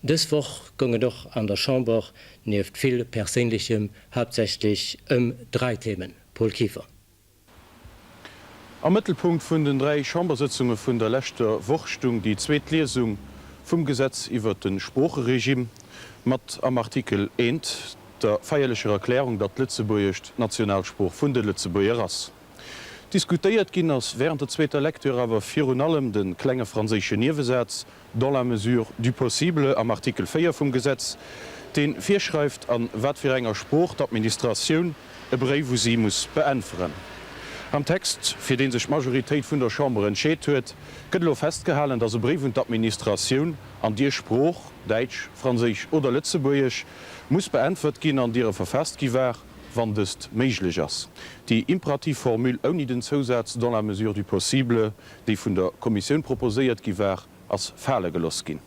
Dis woch gonge doch an der Chamber neft viel Persönlichem hauptsächlich 3 Themen. Paul Kiefer. Am Mittelpunkt vun den 3 Chambersitzungen vun der letzter Wochstung die Zweetlesung vum Gesetz iwwer den Spruchregime mat am Artikel 1 der feierlicher Erklärung, dat Lützeburgcht Nationalspruch vun de Lützeburger ass. Diskutiert ginn ass während der zweiter Lektür awer virun allem den klenge franzésche Niewesetz dans la mesure du possible am Artikel 4 vum Gesetz, den virschreift an wat fir enger Spruch d'Administratioun e Breif wo sie muss beänferen. Am Text, fir den sech Majoritéit vun der Chamber entscheet huet, gëtt lo festgehalen, dat se Brief und d'Administratioun an Dir Spruch, Deitsch, Franzisch oder Lützeburgich muss beänfert ginn an Dire verfasst giwer, wann dëst méiglech ass. Die Imperativformul oni den Zusatz dans la mesure du possible, déi vun der Kommissioun proposéiert giwer ass Fäle geloss ginn.